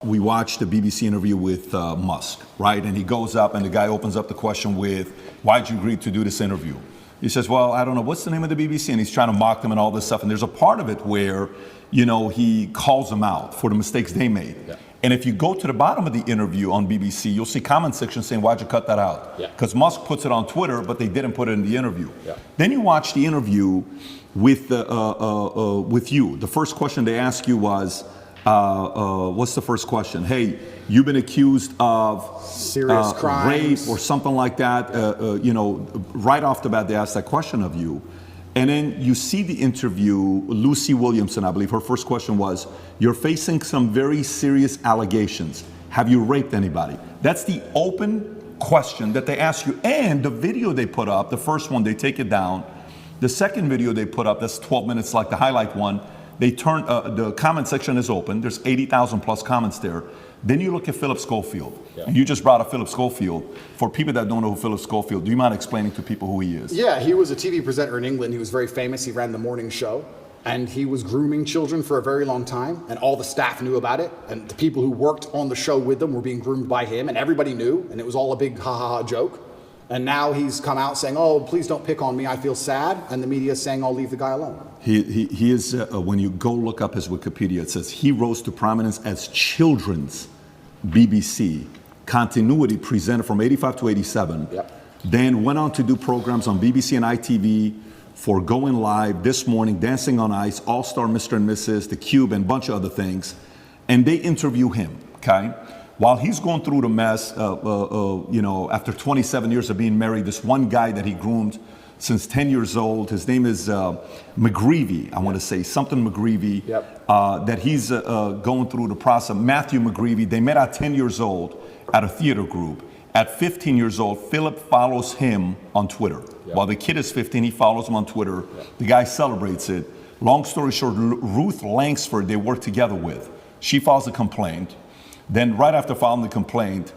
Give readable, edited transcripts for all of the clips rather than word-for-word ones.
We watched the BBC interview with Musk, right? And he goes up and the guy opens up the question with, why'd you agree to do this interview? He says, well, I don't know, what's the name of the BBC? And he's trying to mock them and all this stuff. And there's a part of it where, you know, he calls them out for the mistakes they made. Yeah. And if you go to the bottom of the interview on BBC, you'll see comment section saying, why'd you cut that out? Because Musk puts it on Twitter, but they didn't put it in the interview. Yeah. Then you watch the interview with you. The first question they ask you was, what's the first question? Hey, you've been accused of serious crimes, rape or something like that. You know, right off the bat, they asked that question of you. And then you see the interview, Lucy Williamson, I believe, her first question was, you're facing some very serious allegations. Have you raped anybody? That's the open question that they ask you. And the video they put up, the first one, they take it down. The second video they put up, that's 12 minutes like the highlight one, they turn, the comment section is open. There's 80,000 plus comments there. Then you look at Philip Schofield. Yeah. And you just brought up Philip Schofield. For people that don't know who Philip Schofield, do you mind explaining to people who he is? Yeah, he was a TV presenter in England. He was very famous. He ran the morning show. And he was grooming children for a very long time. And all the staff knew about it. And the people who worked on the show with them were being groomed by him. And everybody knew. And it was all a big ha-ha-ha joke. And now he's come out saying, oh, please don't pick on me. I feel sad. And the media is saying, I'll leave the guy alone. He is, when you go look up his Wikipedia, it says he rose to prominence as children's BBC continuity presenter from 85 to 87. Yep. Then went on to do programs on BBC and ITV for Going Live, This Morning, Dancing on Ice, All-Star Mr. and Mrs., The Cube, and a bunch of other things. And they interview him, okay? While he's going through the mess, you know, after 27 years of being married, this one guy that he groomed since 10 years old, his name is McGreevy, I want to say, something McGreevy, that he's going through the process. Matthew McGreevy, they met at 10 years old at a theater group. At 15 years old, Philip follows him on Twitter. While the kid is 15, he follows him on Twitter. The guy celebrates it. Long story short, Ruth Langsford, they work together with. She files a complaint. Then right after filing the complaint,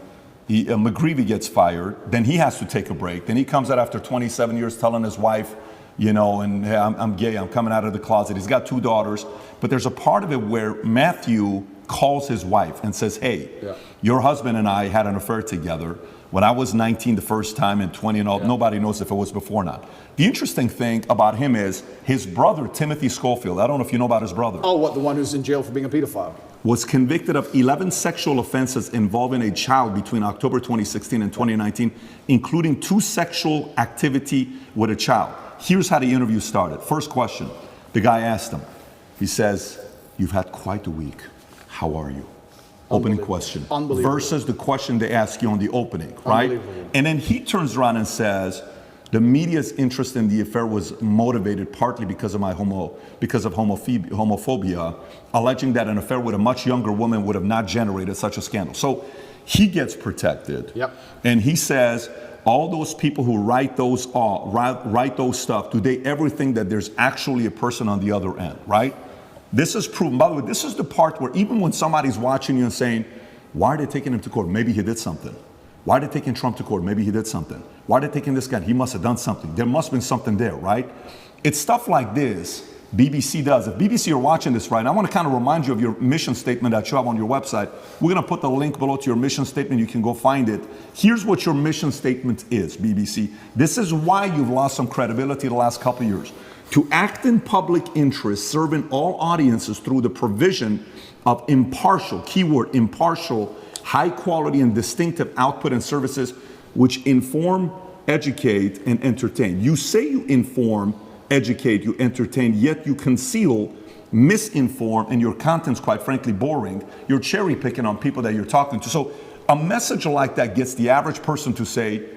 McGreevy gets fired. Then he has to take a break. Then he comes out after 27 years telling his wife, you know, and hey, I'm gay, I'm coming out of the closet. He's got 2 daughters. But there's a part of it where Matthew calls his wife and says, hey, your husband and I had an affair together when I was 19 the first time and 20 and all. Nobody knows if it was before or not. The interesting thing about him is his brother, Timothy Schofield, I don't know if you know about his brother. Oh, what, the one who's in jail for being a pedophile? Was convicted of 11 sexual offenses involving a child between October 2016 and 2019, including 2 sexual activity with a child. Here's how the interview started. First question, the guy asked him, he says, you've had quite a week. How are you? Opening question. Versus the question they ask you on the opening, right? And then he turns around and says, the media's interest in the affair was motivated partly because of homophobia, alleging that an affair with a much younger woman would have not generated such a scandal. So he gets protected. And he says, all those people who write those stuff, do they ever think that there's actually a person on the other end, right? This is proven. By the way, this is the part where even when somebody's watching you and saying, why are they taking him to court? Maybe he did something. Why are they taking Trump to court? Maybe he did something. Why are they taking this guy? He must have done something. There must have been something there, right? It's stuff like this BBC does. If BBC are watching this right, I want to kind of remind you of your mission statement that you have on your website. We're going to put the link below to your mission statement. You can go find it. Here's what your mission statement is, BBC. This is why you've lost some credibility the last couple of years. To act in public interest, serving all audiences through the provision of impartial, keyword impartial, high quality and distinctive output and services which inform, educate, and entertain. You say you inform, educate, you entertain, yet you conceal, misinform, and your content's quite frankly boring. You're cherry picking on people that you're talking to. So a message like that gets the average person to say,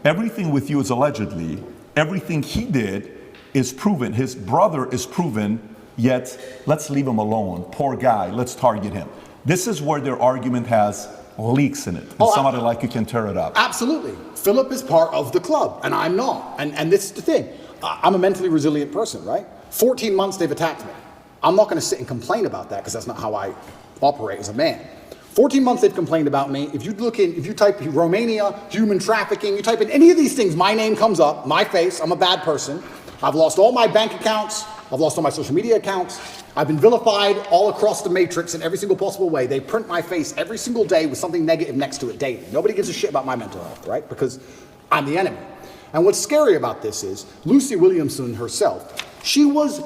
everything with you is allegedly, everything he did is proven, his brother is proven, yet let's leave him alone. Poor guy, let's target him. This is where their argument has leaks in it. And somebody like you can tear it up. Absolutely. Philip is part of the club, and I'm not. And this is the thing. I'm a mentally resilient person, right? 14 months they've attacked me. I'm not going to sit and complain about that because that's not how I operate as a man. 14 months they've complained about me. If you type Romania, human trafficking, you type in any of these things, my name comes up, my face, I'm a bad person. I've lost all my bank accounts. I've lost all my social media accounts. I've been vilified all across the matrix in every single possible way. They print my face every single day with something negative next to it daily. Nobody gives a shit about my mental health, right? Because I'm the enemy. And what's scary about this is Lucy Williamson herself, she was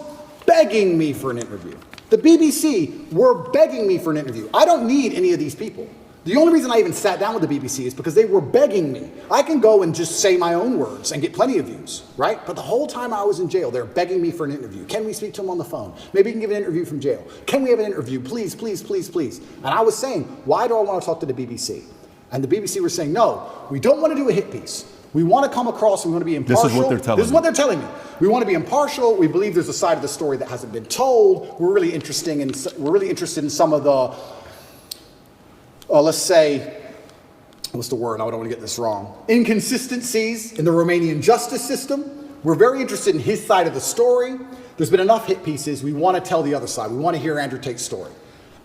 begging me for an interview. The BBC were begging me for an interview. I don't need any of these people. The only reason I even sat down with the BBC is because they were begging me. I can go and just say my own words and get plenty of views, right? But the whole time I was in jail, they're begging me for an interview. Can we speak to him on the phone? Maybe you can give an interview from jail. Can we have an interview? Please, please, please, please. And I was saying, why do I want to talk to the BBC? And the BBC were saying, no, we don't want to do a hit piece. We want to come across, we want to be impartial. This is what they're telling me. This is what they're telling me. We want to be impartial. We believe there's a side of the story that hasn't been told. We're really interested in some of the, let's say, what's the word? I don't want to get this wrong. Inconsistencies in the Romanian justice system. We're very interested in his side of the story. There's been enough hit pieces. We want to tell the other side. We want to hear Andrew Tate's story.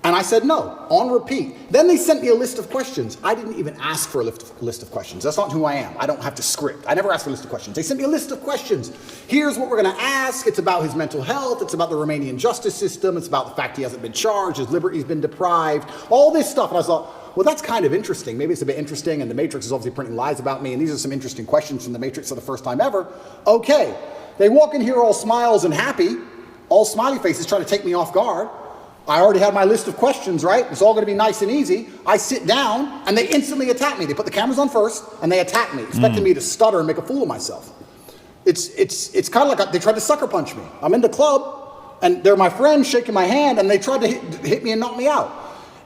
And I said no, on repeat. Then they sent me a list of questions. I didn't even ask for a list of questions. That's not who I am. I don't have to script. I never ask for a list of questions. They sent me a list of questions. Here's what we're going to ask. It's about his mental health. It's about the Romanian justice system. It's about the fact he hasn't been charged. His liberty's been deprived. All this stuff. And I thought, well, that's kind of interesting. Maybe it's a bit interesting. And the Matrix is obviously printing lies about me. And these are some interesting questions from the Matrix for the first time ever. Okay. They walk in here all smiles and happy, all smiley faces trying to take me off guard. I already had my list of questions, right? It's all going to be nice and easy. I sit down, and they instantly attack me. They put the cameras on first, and they attack me, expecting me to stutter and make a fool of myself. It's kind of like they tried to sucker punch me. I'm in the club, and they're my friends shaking my hand, and they tried to hit me and knock me out.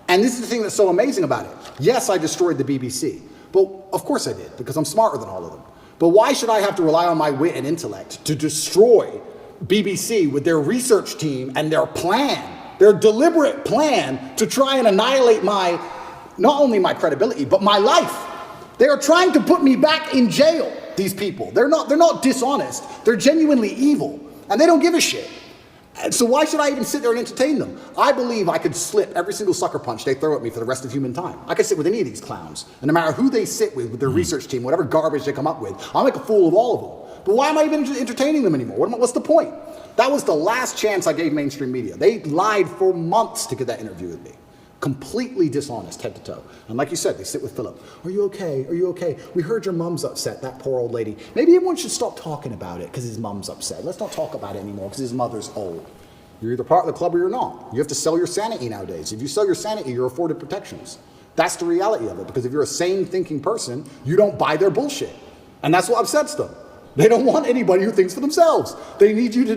And this is the thing that's so amazing about it. Yes, I destroyed the BBC. But of course I did, because I'm smarter than all of them. But why should I have to rely on my wit and intellect to destroy BBC with their research team and their plan? Their deliberate plan to try and annihilate not only my credibility, but my life. They are trying to put me back in jail, these people. They're not dishonest. They're genuinely evil, and they don't give a shit. And so why should I even sit there and entertain them? I believe I could slip every single sucker punch they throw at me for the rest of human time. I could sit with any of these clowns, and no matter who they sit with their research team, whatever garbage they come up with, I'll make a fool of all of them. But why am I even entertaining them anymore? What's the point? That was the last chance I gave mainstream media. They lied for months to get that interview with me. Completely dishonest, head to toe. And like you said, they sit with Philip. Are you okay? Are you okay? We heard your mom's upset, that poor old lady. Maybe everyone should stop talking about it because his mom's upset. Let's not talk about it anymore because his mother's old. You're either part of the club or you're not. You have to sell your sanity nowadays. If you sell your sanity, you're afforded protections. That's the reality of it, because if you're a sane thinking person, you don't buy their bullshit. And that's what upsets them. They don't want anybody who thinks for themselves. They need you to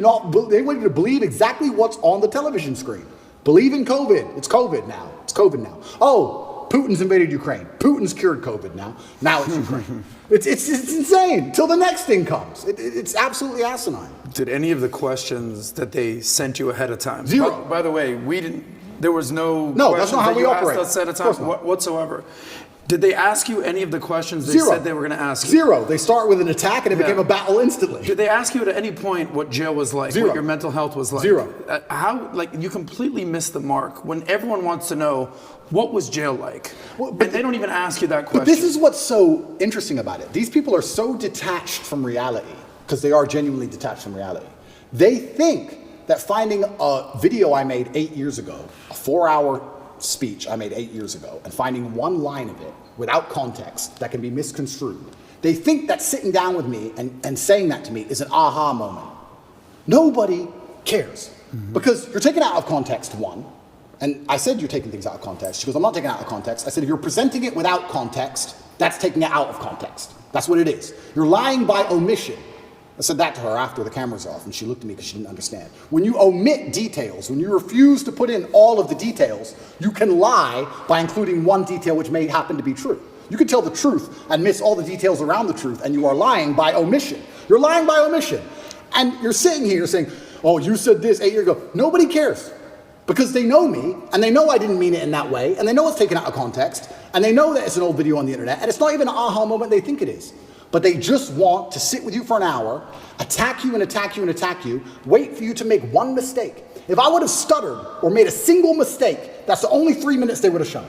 they want you to believe exactly what's on the television screen. Believe in COVID. It's COVID now. It's COVID now. Oh, Putin's invaded Ukraine. Putin's cured COVID now. Now it's Ukraine. It's insane. Till the next thing comes. It's absolutely asinine. Did any of the questions that they sent you ahead of time? Zero. By the way, we didn't. There was no. No, that's not how we operate. Asked us ahead of time whatsoever. Did they ask you any of the questions they Zero. said they were going to ask you? Zero. They start with an attack and it became a battle instantly. Did they ask you at any point what jail was like? Zero. What your mental health was like? Zero. How, like, you completely missed the mark when everyone wants to know what was jail like. Well, and they don't even ask you that question. But this is what's so interesting about it. These people are so detached from reality, because they are genuinely detached from reality. They think that finding a video I made 8 years ago, a 4-hour speech I made 8 years ago, and finding one line of it without context that can be misconstrued, they think that sitting down with me and saying that to me is an aha moment. Nobody cares. Because you're taken out of context, one. And I said you're taking things out of context. She goes, I'm not taking it out of context. I said, if you're presenting it without context, that's taking it out of context. That's what it is. You're lying by omission. I said that to her after the camera's off, and she looked at me because she didn't understand. When you omit details, when you refuse to put in all of the details, you can lie by including one detail which may happen to be true. You can tell the truth and miss all the details around the truth, and you are lying by omission. You're lying by omission. And you're sitting here saying, oh, you said this 8 years ago. Nobody cares. Because they know me, and they know I didn't mean it in that way, and they know it's taken out of context, and they know that it's an old video on the internet, and it's not even an aha moment they think it is. But they just want to sit with you for an hour, attack you and attack you and attack you, wait for you to make one mistake. If I would have stuttered or made a single mistake, that's the only 3 minutes they would have shown.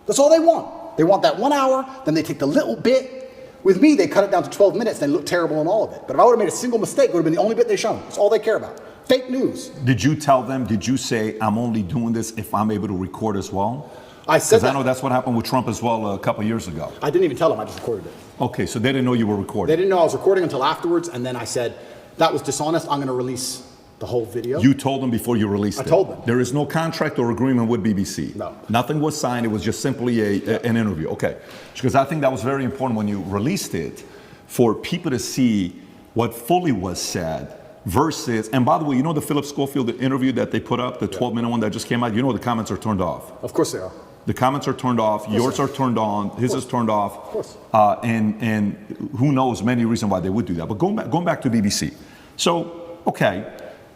That's all they want. They want that 1 hour, then they take the little bit. With me, they cut it down to 12 minutes, and they look terrible in all of it. But if I would have made a single mistake, it would have been the only bit they shown. That's all they care about. Fake news. Did you tell them, did you say, I'm only doing this if I'm able to record as well? I said that. Because I know that's what happened with Trump as well a couple of years ago. I didn't even tell them, I just recorded it. Okay, so they didn't know you were recording. They didn't know I was recording until afterwards, and then I said, that was dishonest, I'm going to release the whole video. You told them before you released it? I told them. There is no contract or agreement with BBC? No. Nothing was signed, it was just simply an interview. Okay, because I think that was very important when you released it, for people to see what fully was said versus, and by the way, you know the Philip Schofield interview that they put up, the 12-minute one that just came out, you know the comments are turned off. Of course they are. The comments are turned off, yours are turned on, his is turned off. Of course. And who knows many reasons why they would do that. But going back to BBC. So, okay,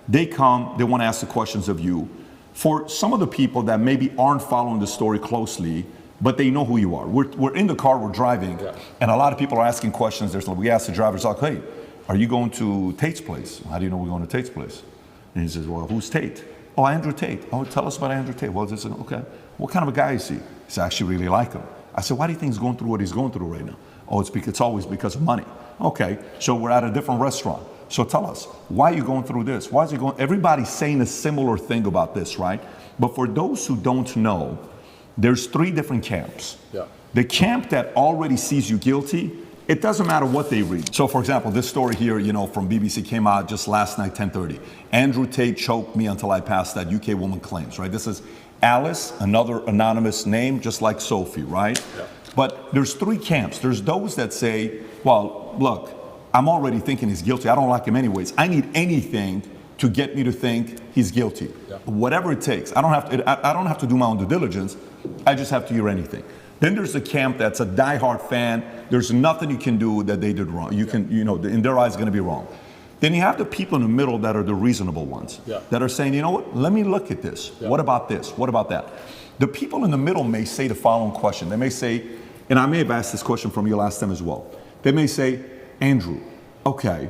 they come, they want to ask the questions of you. For some of the people that maybe aren't following the story closely, but they know who you are. We're in the car, we're driving, and a lot of people are asking questions. We ask the drivers, like, hey, are you going to Tate's place? How do you know we're going to Tate's place? And he says, well, who's Tate? Oh, Andrewtate. Oh, tell us about Andrewtate. Well, this is, okay. What kind of a guy is he? He said, I actually really like him. I said, why do you think he's going through what he's going through right now? Oh, it's always because of money. Okay, so we're at a different restaurant. So tell us, why are you going through this? Why is he going? Everybody's saying a similar thing about this, right? But for those who don't know, there's 3 different camps. Yeah. The camp that already sees you guilty, it doesn't matter what they read. So for example, this story here, from BBC came out just last night, 10:30. Andrewtate choked me until I passed that, UK woman claims, right? This is Alice, another anonymous name, just like Sophie, right? Yeah. But there's 3 camps. There's those that say, well, look, I'm already thinking he's guilty. I don't like him anyways. I need anything to get me to think he's guilty. Yeah. Whatever it takes. I don't have to do my own due diligence. I just have to hear anything. Then there's a camp that's a diehard fan. There's nothing you can do that they did wrong. In their eyes, it's going to be wrong. Then you have the people in the middle that are the reasonable ones, that are saying, you know what, let me look at this. Yeah. What about this? What about that? The people in the middle may say the following question. They may say, and I may have asked this question from you last time as well. They may say, Andrew, okay,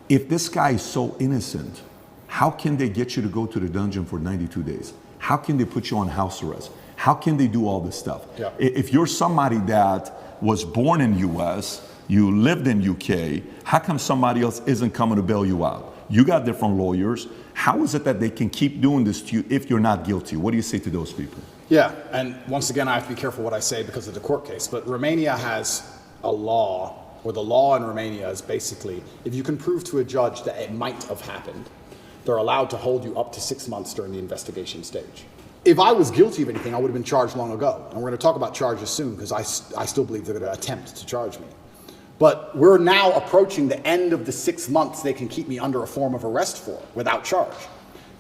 if this guy is so innocent, how can they get you to go to the dungeon for 92 days? How can they put you on house arrest? How can they do all this stuff? Yeah. If you're somebody that was born in US, you lived in UK, how come somebody else isn't coming to bail you out? You got different lawyers. How is it that they can keep doing this to you if you're not guilty? What do you say to those people? Yeah, and once again, I have to be careful what I say because of the court case, but Romania has a law, or the law in Romania is basically, if you can prove to a judge that it might have happened, they're allowed to hold you up to 6 months during the investigation stage. If I was guilty of anything, I would have been charged long ago. And we're going to talk about charges soon because I still believe they're going to attempt to charge me. But we're now approaching the end of the 6 months they can keep me under a form of arrest for without charge.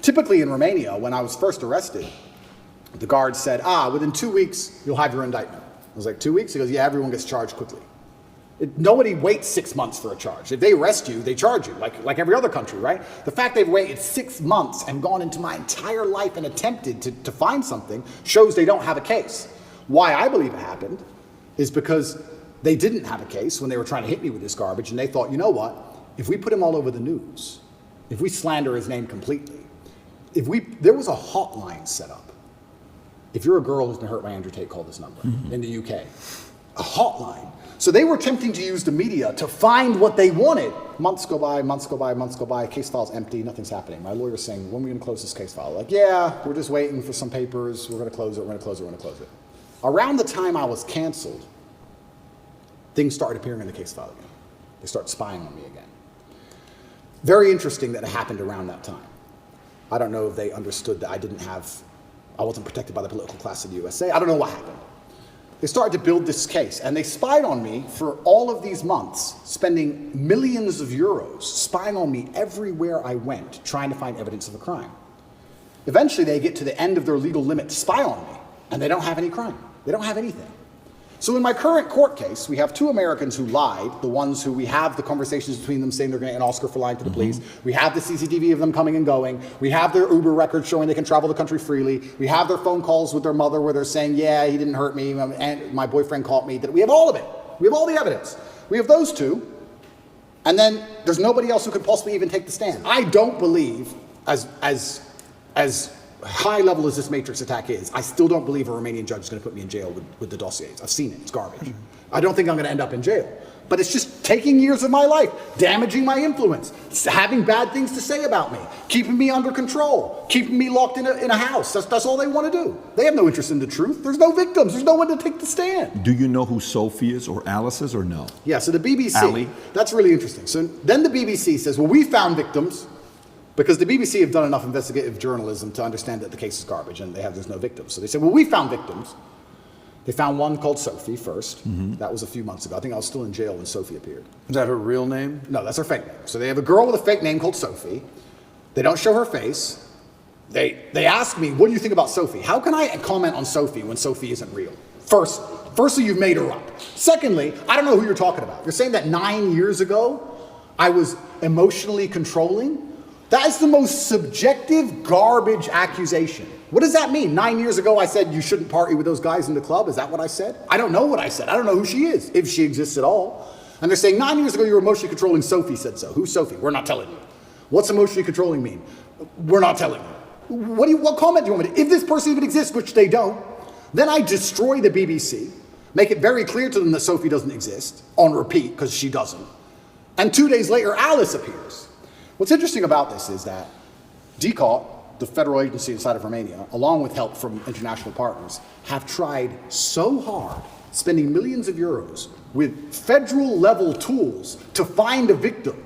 Typically in Romania, when I was first arrested, the guard said, within 2 weeks, you'll have your indictment. I was like, 2 weeks? He goes, yeah, everyone gets charged quickly. Nobody waits 6 months for a charge. If they arrest you, they charge you, like every other country, right? The fact they've waited 6 months and gone into my entire life and attempted to find something shows they don't have a case. Why I believe it happened is because they didn't have a case when they were trying to hit me with this garbage, and they thought, you know what? If we put him all over the news, if we slander his name completely, there was a hotline set up. If you're a girl who's been hurt by Andrewtate, call this number in the UK. A hotline. So they were attempting to use the media to find what they wanted. Months go by, months go by, months go by, case file's empty, nothing's happening. My lawyer's saying, when are we gonna close this case file? Like, yeah, we're just waiting for some papers, we're gonna close it, we're gonna close it, we're gonna close it. Around the time I was canceled, things started appearing in the case file again. They started spying on me again. Very interesting that it happened around that time. I don't know if they understood that I wasn't protected by the political class of the USA. I don't know what happened. They started to build this case, and they spied on me for all of these months, spending millions of euros, spying on me everywhere I went, trying to find evidence of a crime. Eventually, they get to the end of their legal limit to spy on me, and they don't have any crime. They don't have anything. So in my current court case, we have 2 Americans who lied, the ones who we have the conversations between them saying they're going to get an Oscar for lying to the police. We have the CCTV of them coming and going. We have their Uber records showing they can travel the country freely. We have their phone calls with their mother where they're saying, yeah, he didn't hurt me, and my boyfriend caught me. We have all of it. We have all the evidence. We have those 2, and then there's nobody else who could possibly even take the stand. I don't believe, as high level as this Matrix attack is, I still don't believe a Romanian judge is going to put me in jail with the dossiers. I've seen it. It's garbage. I don't think I'm going to end up in jail. But it's just taking years of my life, damaging my influence, having bad things to say about me, keeping me under control, keeping me locked in a house. That's all they want to do. They have no interest in the truth. There's no victims. There's no one to take the stand. Do you know who Sophie is or Alice is or no? Yeah, so the BBC, Ali? That's really interesting. So then the BBC says, well, we found victims because the BBC have done enough investigative journalism to understand that the case is garbage and there's no victims. So they said, well, we found victims. They found one called Sophie first. That was a few months ago. I think I was still in jail when Sophie appeared. Is that her real name? No, that's her fake name. So they have a girl with a fake name called Sophie. They don't show her face. They ask me, what do you think about Sophie? How can I comment on Sophie when Sophie isn't real? Firstly, you've made her up. Secondly, I don't know who you're talking about. You're saying that 9 years ago, I was emotionally controlling? That is the most subjective garbage accusation. What does that mean? 9 years ago, I said you shouldn't party with those guys in the club. Is that what I said? I don't know what I said. I don't know who she is, if she exists at all. And they're saying 9 years ago, you were emotionally controlling. Sophie said so. Who's Sophie? We're not telling you. What's emotionally controlling mean? We're not telling you. What comment do you want me to? If this person even exists, which they don't, then I destroy the BBC, make it very clear to them that Sophie doesn't exist, on repeat, because she doesn't. And 2 days later, Alice appears. What's interesting about this is that DCAT, the federal agency inside of Romania, along with help from international partners, have tried so hard, spending millions of euros with federal level tools to find a victim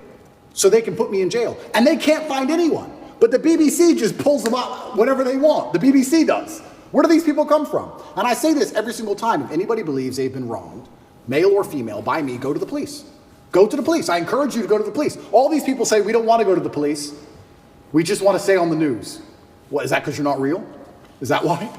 so they can put me in jail. And they can't find anyone. But the BBC just pulls them up whenever they want. The BBC does. Where do these people come from? And I say this every single time. If anybody believes they've been wronged, male or female, by me, go to the police. Go to the police. I encourage you to go to the police. All these people say we don't want to go to the police. We just want to stay on the news. What, is that because you're not real? Is that why?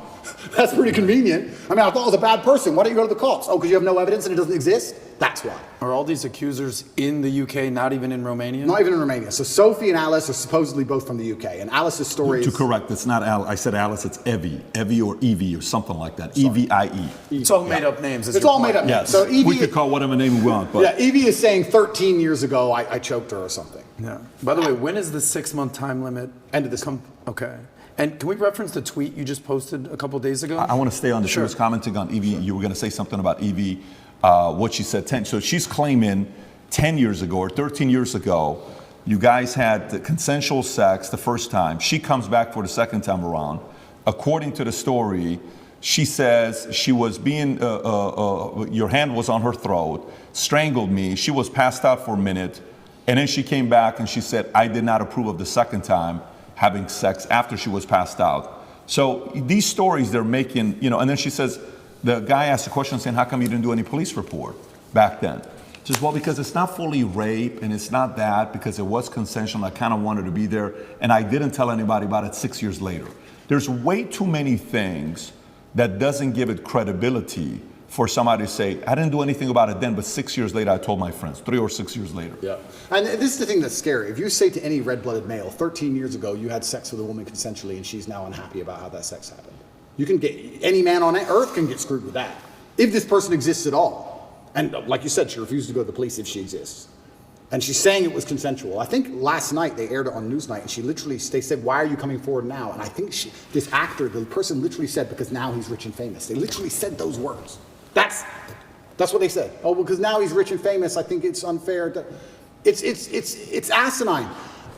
That's pretty convenient. I mean, I thought I was a bad person. Why don't you go to the cops? Oh, because you have no evidence and it doesn't exist? That's why. Are all these accusers in the UK, not even in Romania? Not even in Romania. So Sophie and Alice are supposedly both from the UK. And Alice's story is... To correct, it's not Alice. I said Alice, it's Evie. Evie or Evie or something like that. E-V-I-E. It's all made up names. It's all made up names. Yes. So Evie, we could call whatever name we want. But yeah, Evie is saying 13 years ago I choked her or something. Yeah. By the way, when is the 6-month time limit? End of this month. Okay. And can we reference the tweet you just posted a couple days ago? I want to stay on this. She was commenting on Evie. You were going to say something about Evie, what she said 10. So she's claiming 10 years ago or 13 years ago, you guys had the consensual sex the first time. She comes back for the second time around. According to the story, she says she was being, your hand was on her throat, strangled me. She was passed out for a minute. And then she came back and she said, I did not approve of the second time having sex after she was passed out. So these stories they're making, you know, and then she says, the guy asked a question saying, how come you didn't do any police report back then? She says, well, because it's not fully rape and it's not that, because it was consensual. I kind of wanted to be there. And I didn't tell anybody about it 6 years later. There's way too many things that doesn't give it credibility for somebody to say, I didn't do anything about it then, but 6 years later, I told my friends, 3 or 6 years later. Yeah. And this is the thing that's scary. If you say to any red-blooded male, 13 years ago, you had sex with a woman consensually and she's now unhappy about how that sex happened. You can get, any man on earth can get screwed with that. If this person exists at all. And like you said, she refused to go to the police if she exists. And she's saying it was consensual. I think last night they aired it on Newsnight and she literally, they said, why are you coming forward now? And I think this actor, the person literally said, because now he's rich and famous. They literally said those words. That's what they said. Oh, because now he's rich and famous, I think it's unfair. It's asinine.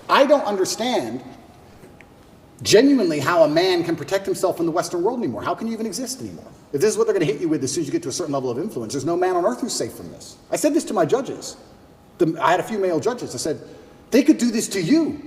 I don't understand genuinely how a man can protect himself in the Western world anymore. How can you even exist anymore? If this is what they're going to hit you with as soon as you get to a certain level of influence, there's no man on earth who's safe from this. I said this to my judges. I had a few male judges. I said, they could do this to you.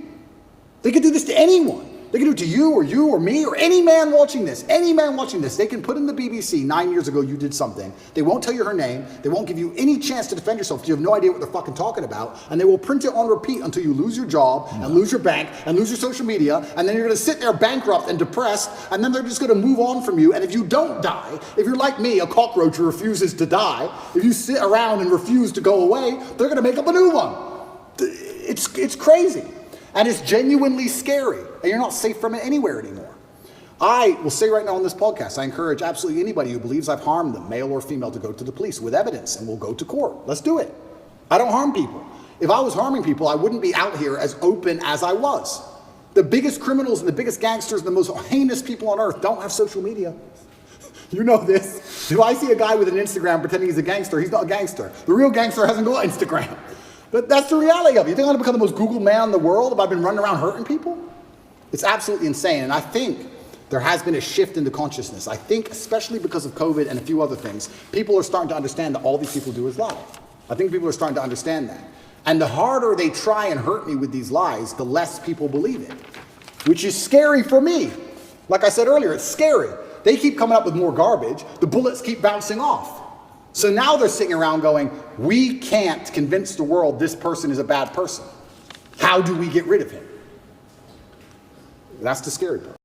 They could do this to anyone. They can do it to you or me or any man watching this. Any man watching this. They can put in the BBC 9 years ago you did something. They won't tell you her name. They won't give you any chance to defend yourself because you have no idea what they're fucking talking about. And they will print it on repeat until you lose your job and lose your bank and lose your social media. And then you're going to sit there bankrupt and depressed. And then they're just going to move on from you. And if you don't die, if you're like me, a cockroach who refuses to die, if you sit around and refuse to go away, they're going to make up a new one. It's crazy. And it's genuinely scary. And you're not safe from it anywhere anymore. I will say right now on this podcast, I encourage absolutely anybody who believes I've harmed them, male or female, to go to the police with evidence and we'll go to court. Let's do it. I don't harm people. If I was harming people, I wouldn't be out here as open as I was. The biggest criminals and the biggest gangsters and the most heinous people on earth don't have social media. You know this. If I see a guy with an Instagram pretending he's a gangster, he's not a gangster. The real gangster hasn't got Instagram. But that's the reality of it. You think I'm going to become the most Googled man in the world if I've been running around hurting people? It's absolutely insane. And I think there has been a shift in the consciousness. I think, especially because of COVID and a few other things, people are starting to understand that all these people do is lie. I think people are starting to understand that. And the harder they try and hurt me with these lies, the less people believe it, which is scary for me. Like I said earlier, it's scary. They keep coming up with more garbage. The bullets keep bouncing off. So now they're sitting around going, we can't convince the world this person is a bad person. How do we get rid of him? That's the scary part.